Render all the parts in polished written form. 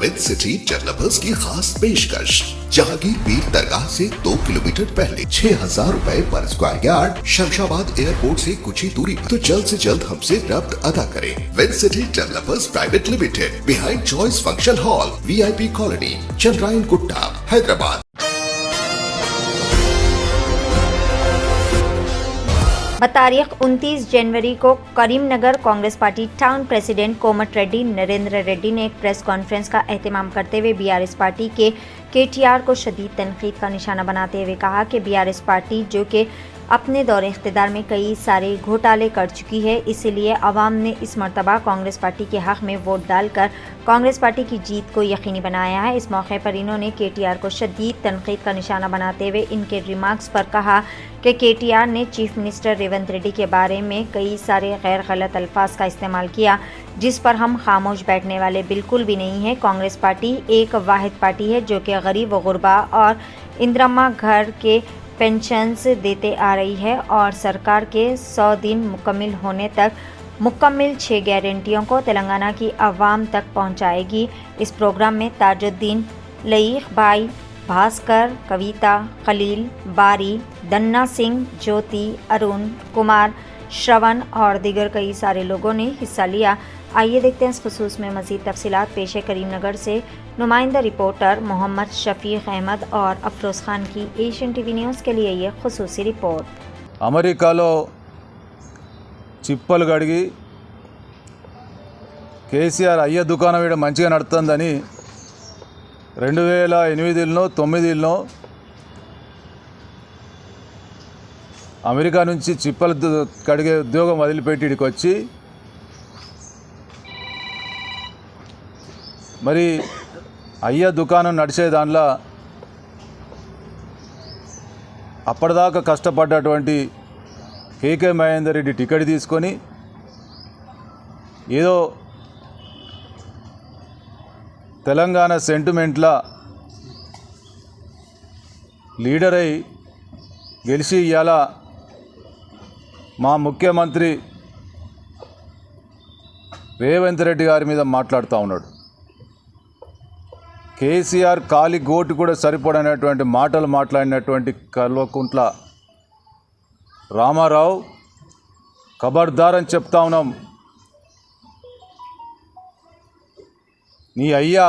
With City developers की खास पेशकश। जहांगीर पीर दरगाह से 2 किलोमीटर पहले 6,000 रुपए पर स्क्वायर यार्ड, शमशाबाद एयरपोर्ट से कुछ ही दूरी पर। तो जल्द से जल्द हमसे रब्त अदा करें। With City Developers Private Limited, behind Choice Function Hall, VIP colony, Chandrayan Gutta, Hyderabad. तारीख 29 जनवरी को Karimnagar Congress party town president Komat Reddy Narendra Reddy ने एक प्रेस कॉन्फ्रेंस का एहतमाम करते हुए बीआरएस पार्टी के KTR को शदीद तनकीद का निशाना बनाते हुए कहा कि बीआरएस पार्टी जो कि अपने दौरे इख्तिदार में कई सारे घोटाले कर चुकी है, इसीलिए अवाम ने इस मरतबा कांग्रेस पार्टी के हक़ में वोट डालकर कांग्रेस पार्टी की जीत को यकीनी बनाया है। इस मौके पर इन्होंने KTR को शदीद तनकीद का निशाना बनाते हुए इनके रिमार्क्स पर कहा कि KTR ने चीफ मिनिस्टर रेवंत रेड्डी के बारे में कई सारे गैर गलत अल्फाज का इस्तेमाल किया, जिस पर हम खामोश बैठने वाले बिल्कुल भी नहीं हैं। कांग्रेस पार्टी एक वाहिद पार्टी है जो कि गरीब व गुरबा और इंदिरा घर के पेंशन्स देते आ रही है और सरकार के 100 दिन मुकम्मल होने तक मुकम्मल 6 गारंटियों को तेलंगाना की आवाम तक पहुंचाएगी। इस प्रोग्राम में ताजुद्दीन, लईक भाई, भास्कर, कविता, खलील, बारी, दन्ना सिंह, ज्योति, अरुण कुमार, श्रवण और दीगर कई सारे लोगों ने हिस्सा लिया। आइए देखते हैं इस खुसूस में मज़ीद तफसीलात पेश है करीमनगर से नुमाइंदा रिपोर्टर मोहम्मद शफीक अहमद और अफरोज़ खान की एशियन टीवी न्यूज़ के लिए ये खुसूसी रिपोर्ट। అమెరికాలో చిప్పలు గడిగి కేసీఆర్ అయ్య దుకాణం ఇక్కడ మంచిగా నడుతుందని 2008లో 9లో అమెరికా నుంచి చిప్పలు కడిగే ఉద్యోగం వదిలిపెట్టి ఇక్కడికి వచ్చి మరి అయ్య దుకాణం నడిచే దానిలో అప్పటిదాకా కష్టపడ్డటువంటి KK మహేందర్ రెడ్డి టికెట్ తీసుకొని ఏదో తెలంగాణ సెంటిమెంట్లా లీడర్ అయి గెలిచి ఇవాళ మా ముఖ్యమంత్రి రేవంత్ రెడ్డి గారి మీద మాట్లాడుతూ ఉన్నాడు. కేసీఆర్ కాలి గోటు కూడా సరిపడనటువంటి మాటలు మాట్లాడినటువంటి కల్వకుంట్ల రామారావు ఖబర్దార్ అని చెప్తా ఉన్నాం. నీ అయ్యా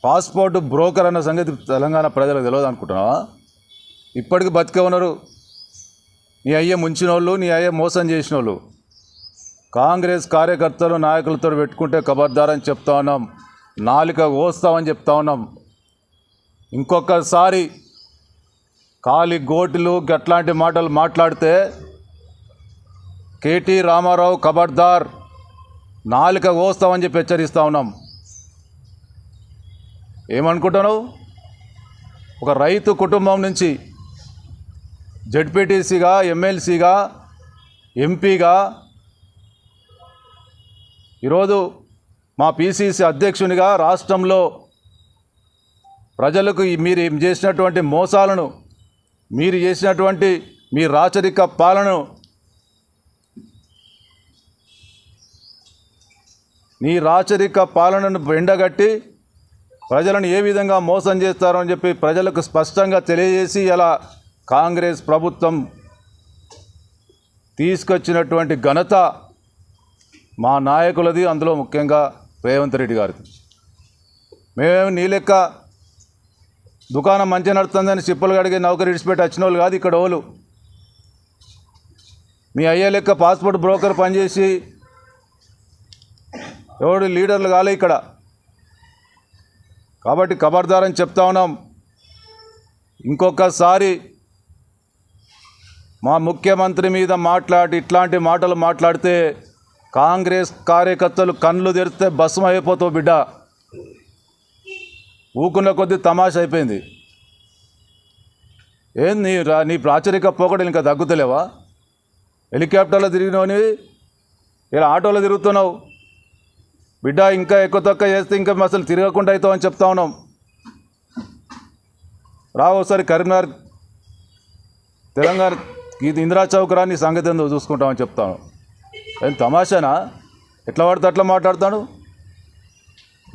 పాస్పోర్ట్ బ్రోకర్ అన్న సంగతి తెలంగాణ ప్రజలకు తెలియదు అనుకుంటున్నావా? ఇప్పటికి బతికే ఉన్నారు నీ అయ్య ముంచిన వాళ్ళు, నీ అయ్య మోసం చేసిన వాళ్ళు. కాంగ్రెస్ కార్యకర్తలు నాయకులతో పెట్టుకుంటే ఖబర్దార్ అని చెప్తా ఉన్నాం, నాలుక కోస్తామని చెప్తా ఉన్నాం. ఇంకొకసారి కాలి గోటులు అట్లాంటి మాటలు మాట్లాడితే KT రామారావు ఖబర్దార్, నాలుక కోస్తామని చెప్పి హెచ్చరిస్తూ ఉన్నాం. ఏమనుకుంటున్నావు? ఒక రైతు కుటుంబం నుంచి జడ్పీటీసీగా, MLCగా, ఎంపీగా, ఈరోజు మా PCC అధ్యక్షునిగా రాష్ట్రంలో ప్రజలకు మీరు చేసినటువంటి మోసాలను, మీరు చేసినటువంటి మీ రాచరిక పాలనను, నీ రాచరిక పాలనను ఎండగట్టి ప్రజలను ఏ విధంగా మోసం చేస్తారో అని చెప్పి ప్రజలకు స్పష్టంగా తెలియజేసి ఇలా కాంగ్రెస్ ప్రభుత్వం తీసుకొచ్చినటువంటి ఘనత మా నాయకులది, అందులో ముఖ్యంగా రేవంత్ రెడ్డి గారిది. మేమేమి నీ లెక్క దుకాణం మంచిగా నడుతుందని చిప్పలు కడిగే నౌకరీ ఇడిచిపెట్టి వచ్చిన వాళ్ళు కాదు ఇక్కడ వాళ్ళు. మీ అయ్యే లెక్క పాస్పోర్ట్ బ్రోకర్ పనిచేసి ఎవడు లీడర్లు కాలే ఇక్కడ. కాబట్టి ఖబర్దార్ అని చెప్తా ఉన్నాం. ఇంకొకసారి మా ముఖ్యమంత్రి మీద ఇట్లాంటి మాటలు మాట్లాడితే కాంగ్రెస్ కార్యకర్తలు కళ్ళు తెరిస్తే భస్మం అయిపోతావు బిడ్డ. ఊకున్న కొద్దీ తమాషా అయిపోయింది. ఏం నీ ప్రాచరిక పోకడలు ఇంకా తగ్గుతలేవా? హెలికాప్టర్లో తిరిగినవని ఇలా ఆటోలో తిరుగుతున్నావు బిడ్డ. ఇంకా ఎక్కువ తక్కువ చేస్తే ఇంకా అసలు తిరగకుండా అవుతావు అని చెప్తా ఉన్నాం. రావు ఒకసారి కరీంనగర్ తెలంగాణ ఇందిరా చౌక్ రా, నీ సంగతి ఏందో చూసుకుంటామని చెప్తాను. ఏం తమాషానా? ఎట్లా పడితే అట్లా మాట్లాడతాడు.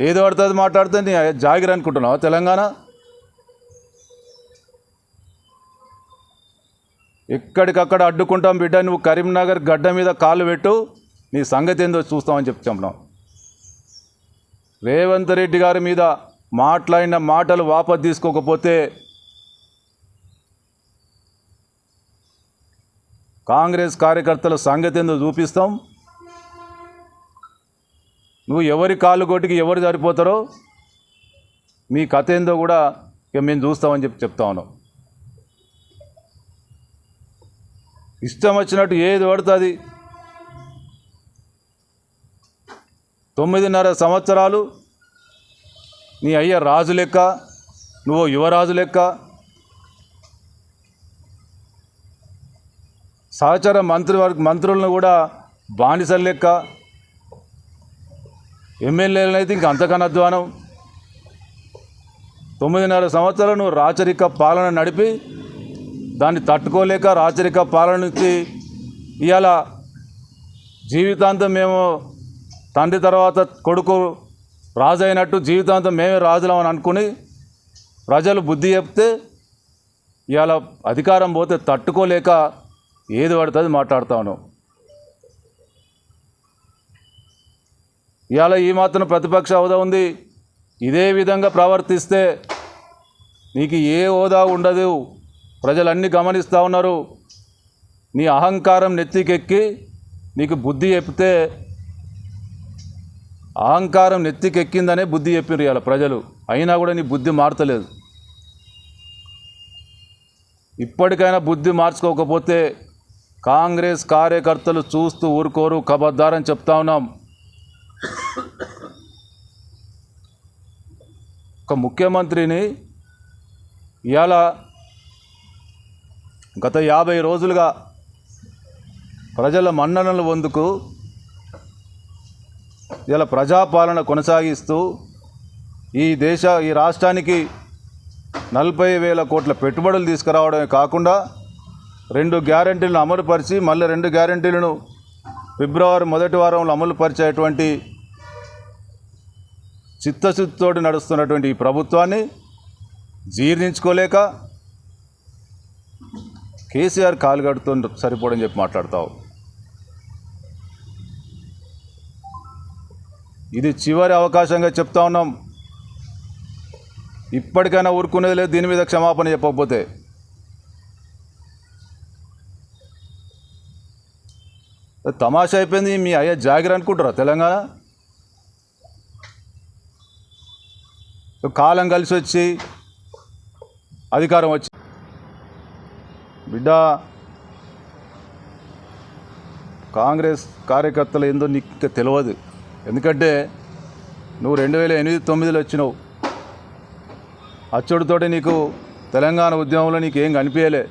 ఏదో పడుతుంది మాట్లాడితే నీ జాగిరి అనుకుంటున్నావా తెలంగాణ? ఎక్కడికక్కడ అడ్డుకుంటాం బిడ్డ, నువ్వు కరీంనగర్ గడ్డ మీద కాళ్ళు పెట్టు, నీ సంగతి ఏందో చూస్తామని చెప్తున్నాం. రేవంత్ రెడ్డి గారి మీద మాట్లాడిన మాటలు వాపసు తీసుకోకపోతే కాంగ్రెస్ కార్యకర్తల సంగతి ఏందో చూపిస్తాం. నువ్వు ఎవరి కాళ్ళు కొట్టికి ఎవరు సరిపోతారో మీ కథ ఏందో కూడా ఇక మేము చూస్తామని చెప్తా ఉన్నాం. ఇష్టం వచ్చినట్టు ఏది పడుతుంది. 9.5 సంవత్సరాలు నీ అయ్య రాజు లెక్క, నువ్వు యువరాజు లెక్క, సహచర మంత్రులను కూడా బానిసల లెక్క, ఎమ్మెల్యేలను అయితే ఇంకా అంతకన్నా అధ్వానం. 9.5 సంవత్సరాలు నువ్వు రాచరిక పాలన నడిపి దాన్ని తట్టుకోలేక రాచరిక పాలన నుంచి ఇవాళ జీవితాంతం మేము తండ్రి తర్వాత కొడుకు రాజు అయినట్టు జీవితాంతం మేమే రాజులం అనుకుని ప్రజలు బుద్ధి చెప్తే ఇవాళ అధికారం పోతే తట్టుకోలేక ఏది పడుతుంది మాట్లాడుతాను. ఇవాళ ఈ మాత్రం ప్రతిపక్ష హోదా ఉంది. ఇదే విధంగా ప్రవర్తిస్తే నీకు ఏ హోదా ఉండదు. ప్రజలన్నీ గమనిస్తూ ఉన్నారు. నీ అహంకారం నెత్తికెక్కి నీకు బుద్ధి చెప్తే అహంకారం నెత్తికెక్కిందనే బుద్ధి చెప్పారు ఇవాళ ప్రజలు. అయినా కూడా నీ బుద్ధి మారతలేదు. ఇప్పటికైనా బుద్ధి మార్చుకోకపోతే కాంగ్రెస్ కార్యకర్తలు చూస్తూ ఊరుకోరు, ఖబర్దారని చెప్తా ఉన్నాం. ఒక ముఖ్యమంత్రిని ఇవాళ గత 50 రోజులుగా ప్రజల మన్ననలు పొందుకు ఇలా ప్రజాపాలన కొనసాగిస్తూ ఈ రాష్ట్రానికి 40,000 కోట్ల పెట్టుబడులు తీసుకురావడమే కాకుండా 2 గ్యారెంటీలను అమలుపరిచి మళ్ళీ 2 గ్యారెంటీలను ఫిబ్రవరి మొదటి వారంలో అమలుపరిచేటువంటి చిత్తశుద్ధితోటి నడుస్తున్నటువంటి ఈ ప్రభుత్వాన్ని జీర్ణించుకోలేక కేసీఆర్ కాలుగడుతూ సరిపోవడం చెప్పి మాట్లాడతావు. ఇది చివరి అవకాశంగా చెప్తా ఉన్నాం. ఇప్పటికైనా ఊరుకునేది లేదు దీని మీద క్షమాపణ చెప్పకపోతే. తమాషా అయిపోయింది. మీ అయ్యా జాగిరి అనుకుంటారా తెలంగాణ? కాలం కలిసి వచ్చి అధికారం వచ్చి బిడ్డ కాంగ్రెస్ కార్యకర్తలు ఏందో నీకు ఇంకా తెలియదు. ఎందుకంటే నువ్వు 2008-9లో వచ్చినావు. అచ్చుడితోటి నీకు తెలంగాణ ఉద్యమంలో నీకు ఏం కనిపించలే.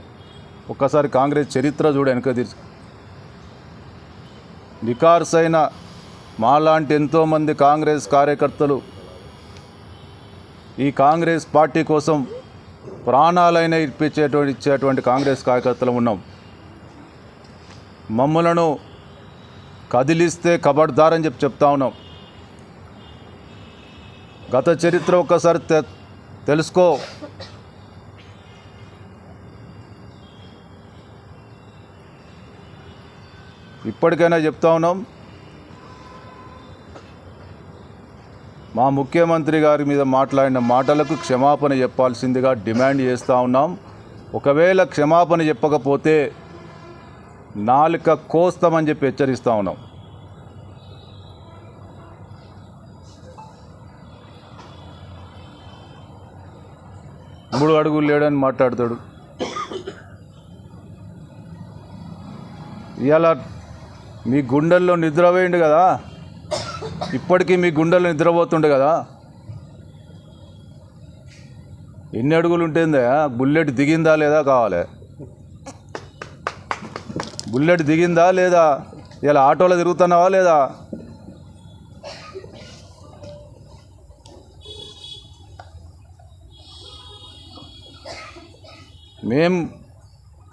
ఒక్కసారి కాంగ్రెస్ చరిత్ర చూడు వెనక తీర్చు. నికార్సైన మాలాంటి ఎంతోమంది కాంగ్రెస్ కార్యకర్తలు ఈ కాంగ్రెస్ పార్టీ కోసం ప్రాణాలైనా ఇచ్చేటువంటి కాంగ్రెస్ కార్యకర్తలు ఉన్నాం. మమ్మలను కదిలిస్తే ఖబర్దారని చెప్తా ఉన్నాం. గత చరిత్ర ఒక్కసారి తెలుసుకో. ఇప్పటికైనా చెప్తా ఉన్నాం. మా ముఖ్యమంత్రి గారి మీద మాట్లాడిన మాటలకు క్షమాపణ చెప్పాల్సిందిగా డిమాండ్ చేస్తూ ఉన్నాం. ఒకవేళ క్షమాపణ చెప్పకపోతే నాలుక కోస్తామని చెప్పి హెచ్చరిస్తూ ఉన్నాం. మూడు అడుగులు లేడని మాట్లాడతాడు. ఇవాళ మీ గుండెల్లో నిద్రపోయిండు కదా, ఇప్పటికీ మీ గుండెల్లో నిద్రపోతుండే కదా. ఎన్ని అడుగులు ఉంటుందా? బుల్లెట్ దిగిందా లేదా కావాలి. బుల్లెట్ దిగిందా లేదా? ఇలా ఆటోలో తిరుగుతున్నావా లేదా?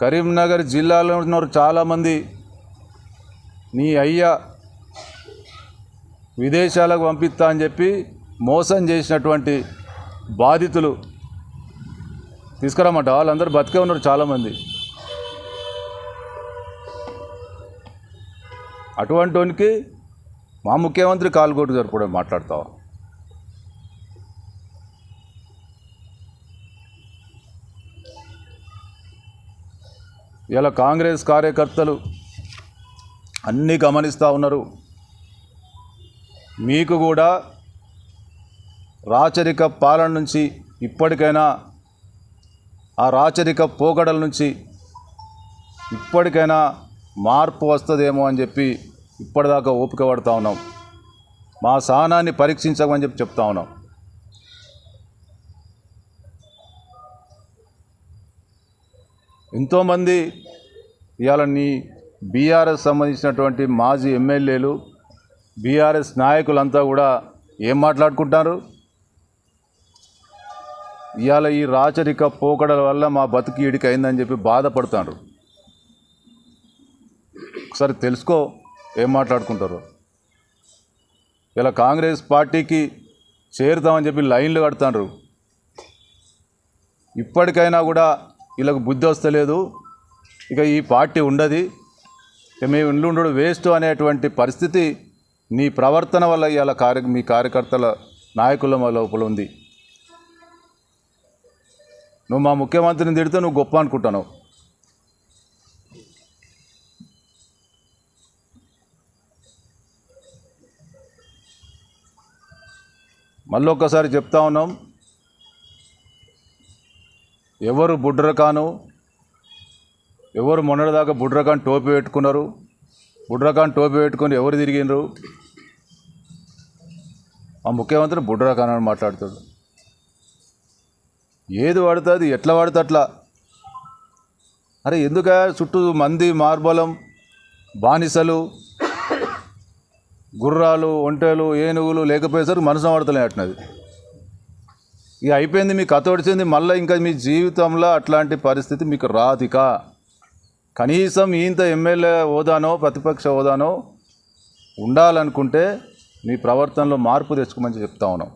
కరీంనగర్ జిల్లాలో ఉన్నారు చాలామంది. నీ అయ్య విదేశాలకు పంపిస్తా అని చెప్పి మోసం చేసినటువంటి బాధితులు తీసుకురామంట. వాళ్ళందరూ బతికే ఉన్నారు చాలామంది. అటువంటి వానికి మా ముఖ్యమంత్రి కాలుగోటు జరుపుకోవడం మాట్లాడతావా? ఇలా కాంగ్రెస్ కార్యకర్తలు అన్నీ గమనిస్తూ ఉన్నారు. మీకు కూడా రాచరిక పాలన నుంచి ఇప్పటికైనా, ఆ రాచరిక పోకడల నుంచి ఇప్పటికైనా మార్పు వస్తుందేమో అని చెప్పి ఇప్పటిదాకా ఓపిక పడుతూ ఉన్నాం. మా సహనాన్ని పరీక్షించమని చెప్పి చెప్తా ఉన్నాం. ఎంతోమంది ఇవాళ నీ బీఆర్ఎస్ సంబంధించినటువంటి మాజీ ఎమ్మెల్యేలు, బీఆర్ఎస్ నాయకులంతా కూడా ఏం మాట్లాడుకుంటారు? ఇవాళ ఈ రాచరిక పోకడల వల్ల మా బతుకు ఇడికి అయిందని చెప్పి బాధపడుతున్నారు. ఒకసారి తెలుసుకో ఏం మాట్లాడుకుంటారు. ఇలా కాంగ్రెస్ పార్టీకి చేరుతామని చెప్పి లైన్లు కడుతున్నారు. ఇప్పటికైనా కూడా వీళ్ళకు బుద్ధి వస్తలేదు, ఇక ఈ పార్టీ ఉండదు, ఇక మేము ఉండు వేస్ట్ అనేటువంటి పరిస్థితి నీ ప్రవర్తన వల్ల ఇవాళ మీ కార్యకర్తల నాయకుల లోపల ఉంది. నువ్వు మా ముఖ్యమంత్రిని తిడితే నువ్వు గొప్ప అనుకుంటున్నావు. మళ్ళీ ఒక్కసారి చెప్తా ఉన్నాం, ఎవరు బుడ్రకాను, ఎవరు మొన్నటిదాకా బుడ్రకాన్ టోపీ పెట్టుకున్నారు, బుడ్రకాన్ టోపీ పెట్టుకొని ఎవరు తిరిగినరు? మా ముఖ్యమంత్రి బుడ్రకాన్ అని మాట్లాడుతాడు. ఏది పడుతుంది, ఎట్లా పడితే అట్లా. అరే ఎందుక చుట్టూ మంది, మార్బలం, బానిసలు, గుర్రాలు, ఒంటెలు, ఏనుగులు లేకపోయేసరికి మనసు పడతలే అట్టినది. ఇక అయిపోయింది, మీకు కథ వచ్చింది. మళ్ళీ ఇంకా మీ జీవితంలో అట్లాంటి పరిస్థితి మీకు రాదిక. కనీసం ఇంత ఎమ్మెల్యే హోదానో ప్రతిపక్ష హోదానో ఉండాలనుకుంటే మీ ప్రవర్తనలో మార్పు తెచ్చుకోమని చెప్తా ఉన్నాం.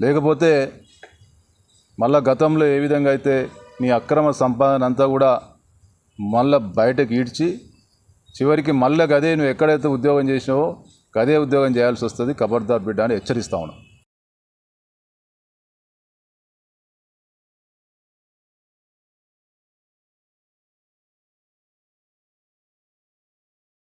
లేకపోతే మళ్ళా గతంలో ఏ విధంగా అయితే నీ అక్రమ సంపాదన అంతా కూడా మళ్ళీ బయటకు ఈడ్చి చివరికి మళ్ళీ గదే నువ్వు ఎక్కడైతే ఉద్యోగం చేసినావో గదే ఉద్యోగం చేయాల్సి వస్తుంది. ఖబర్దార్ బిడ్డ అని హెచ్చరిస్తా ఉన్నాం.